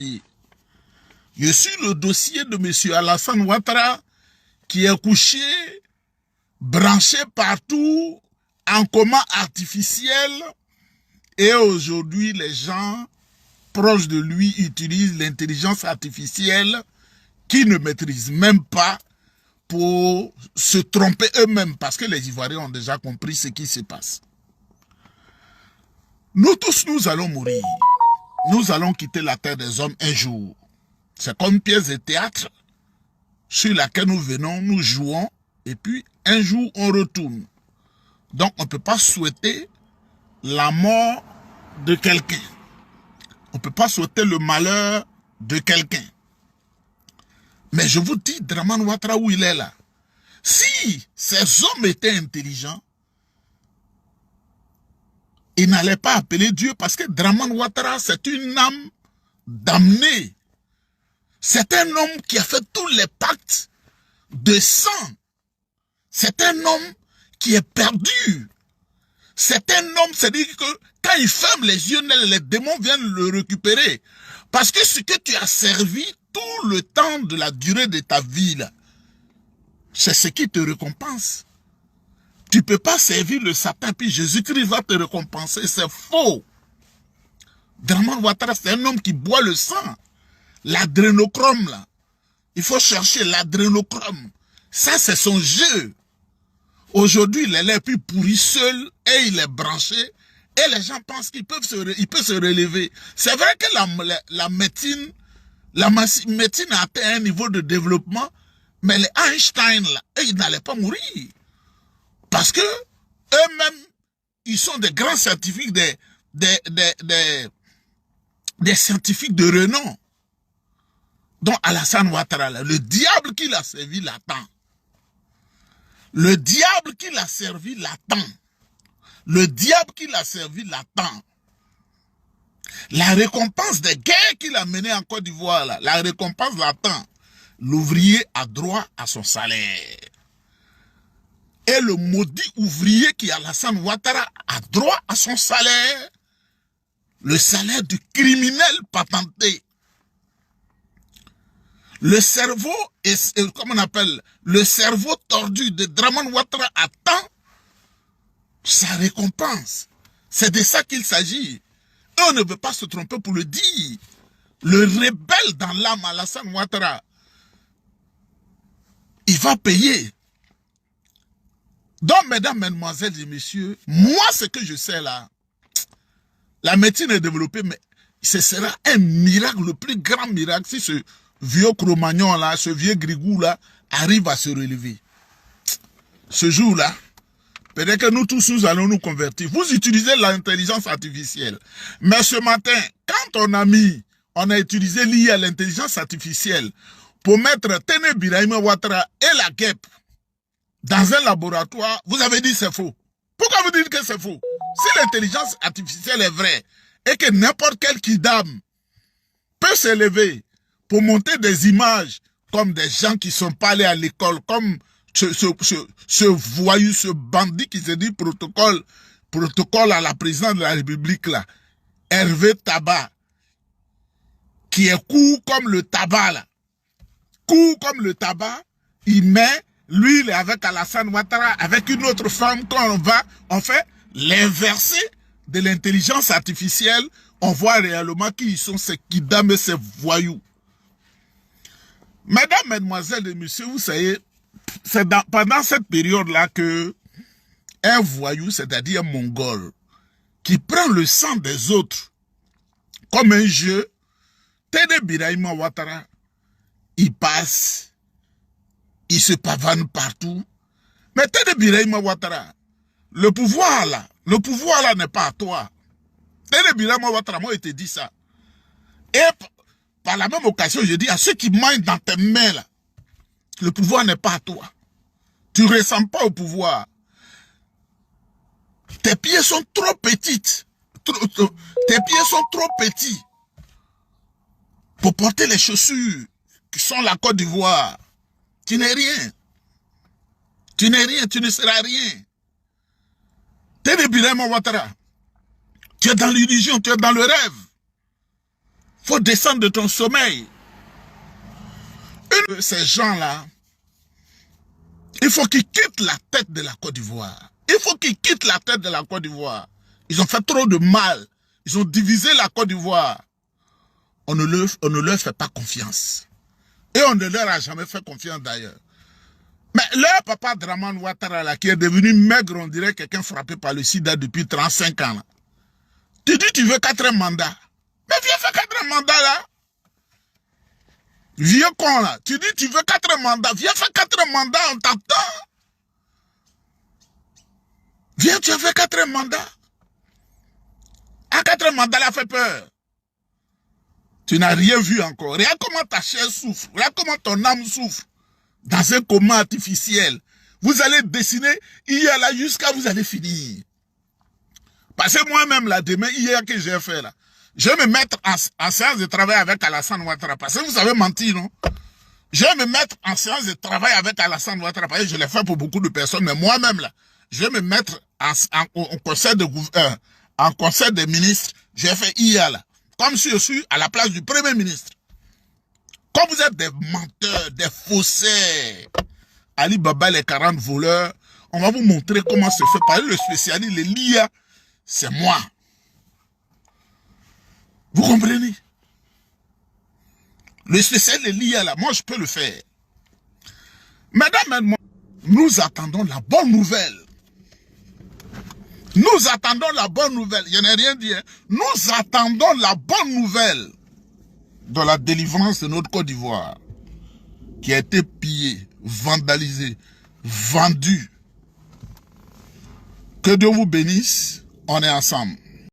Je suis le dossier de M. Alassane Ouattara qui est couché, branché partout, en coma artificiel. Et aujourd'hui, les gens proches de lui utilisent l'intelligence artificielle qu'ils ne maîtrisent même pas pour se tromper eux-mêmes, parce que les Ivoiriens ont déjà compris ce qui se passe. Nous tous, nous allons mourir. Nous allons quitter la terre des hommes un jour. C'est comme une pièce de théâtre sur laquelle nous venons, nous jouons, et puis un jour on retourne. Donc on ne peut pas souhaiter la mort de quelqu'un. On ne peut pas souhaiter le malheur de quelqu'un. Mais je vous dis, Dramane Ouattara, où il est là, si ces hommes étaient intelligents, ils n'allaient pas appeler Dieu, parce que Dramane Ouattara, c'est une âme damnée. C'est un homme qui a fait tous les pactes de sang. C'est un homme qui est perdu. C'est un homme, c'est-à-dire que quand il ferme les yeux, les démons viennent le récupérer. Parce que ce que tu as servi tout le temps de la durée de ta vie, c'est ce qui te récompense. Tu ne peux pas servir le Satan, puis Jésus-Christ va te récompenser. C'est faux. Dramane Ouattara, c'est un homme qui boit le sang. L'adrénochrome, là. Il faut chercher l'adrénochrome. Ça, c'est son jeu. Aujourd'hui, il est là, puis pourri seul, et il est branché, et les gens pensent qu'il peut se relever. C'est vrai que la médecine a atteint un niveau de développement, mais les Einstein, là, ils n'allaient pas mourir. Parce que eux-mêmes, ils sont des grands scientifiques, des scientifiques de renom. Donc Alassane Ouattara, le diable qui l'a servi l'attend. Le diable qui l'a servi l'attend. Le diable qui l'a servi l'attend. La récompense des guerres qu'il a menées en Côte d'Ivoire, la récompense l'attend. L'ouvrier a droit à son salaire. Et le maudit ouvrier qui est Alassane Ouattara a droit à son salaire. Le salaire du criminel patenté. Le cerveau, comment on appelle, le cerveau tordu de Dramane Ouattara attend sa récompense. C'est de ça qu'il s'agit. Et on ne veut pas se tromper pour le dire. Le rebelle dans l'âme, Alassane Ouattara, il va payer. Donc, mesdames, mesdemoiselles et messieurs, moi, ce que je sais là, la médecine est développée, mais ce sera un miracle, le plus grand miracle, si ce vieux Cro-Magnon là, ce vieux Grigou là, arrive à se relever. Ce jour-là, peut-être que nous tous, nous allons nous convertir. Vous utilisez l'intelligence artificielle. Mais ce matin, quand on a utilisé l'IA, l'intelligence artificielle, pour mettre Téné Birahim Ouattara et la guêpe dans un laboratoire, vous avez dit c'est faux. Pourquoi vous dites que c'est faux? Si l'intelligence artificielle est vraie, et que n'importe quel kidam peut s'élever pour monter des images comme des gens qui sont pas allés à l'école, comme ce voyou, ce bandit qui se dit protocole à la présidente de la République là, Hervé Tabac, qui est court comme le tabac là, court comme le tabac, il met, lui il est avec Alassane Ouattara, avec une autre femme, quand on fait l'inversé de l'intelligence artificielle, on voit réellement qui ils sont, ces kidam et ces voyous. Mesdames, mesdemoiselles et messieurs, vous savez, c'est pendant cette période-là que un voyou, c'est-à-dire un mongol, qui prend le sang des autres comme un jeu, Téné Birahim Ouattara, il passe, il se pavane partout. Mais Téné Birahim Ouattara, le pouvoir là n'est pas à toi. Téné Birahim Ouattara, moi, il te dit ça. Et par la même occasion, je dis à ceux qui maillent dans tes mains là, le pouvoir n'est pas à toi. Tu ne ressens pas au pouvoir. Tes pieds sont trop petits. Tes pieds sont trop petits pour porter les chaussures qui sont la Côte d'Ivoire. Tu n'es rien. Tu n'es rien, tu ne seras rien. Téné Birahim Ouattara, tu es dans l'illusion, tu es dans le rêve. Faut descendre de ton sommeil. Une de ces gens-là, il faut qu'ils quittent la tête de la Côte d'Ivoire. Il faut qu'ils quittent la tête de la Côte d'Ivoire. Ils ont fait trop de mal. Ils ont divisé la Côte d'Ivoire. On ne leur fait pas confiance. Et on ne leur a jamais fait confiance d'ailleurs. Mais leur papa Dramane Ouattara, là, qui est devenu maigre, on dirait quelqu'un frappé par le sida depuis 35 ans. Là. Tu dis tu veux 4 mandats. Mais viens faire 4 mandats là. Vieux con là. Tu dis tu veux 4 mandats. Viens faire 4 mandats, on t'attend. Viens, tu as fait 4 mandats. À 4 mandats, là, fait peur. Tu n'as rien vu encore. Regarde comment ta chair souffre. Regarde comment ton âme souffre. Dans un coma artificiel. Vous allez dessiner hier là jusqu'à vous allez finir. Parce que moi-même là, demain, hier que j'ai fait là, je vais me mettre en séance de travail avec Alassane Ouattara. Parce que vous savez mentir, non? Je vais me mettre en séance de travail avec Alassane Ouattara. Parce que je l'ai fait pour beaucoup de personnes. Mais moi-même là, je vais me mettre en conseil des ministres. J'ai fait hier là. Comme si je suis à la place du Premier ministre. Comme vous êtes des menteurs, des faussaires, Ali Baba, les 40 voleurs, on va vous montrer comment se fait. Par le spécialiste, les LIA, c'est moi. Vous comprenez? Le spécialiste, les LIA, là, moi, je peux le faire. Mesdames, nous attendons la bonne nouvelle. Nous attendons la bonne nouvelle. Je n'ai rien dit. Hein. Nous attendons la bonne nouvelle de la délivrance de notre Côte d'Ivoire qui a été pillée, vandalisée, vendue. Que Dieu vous bénisse. On est ensemble.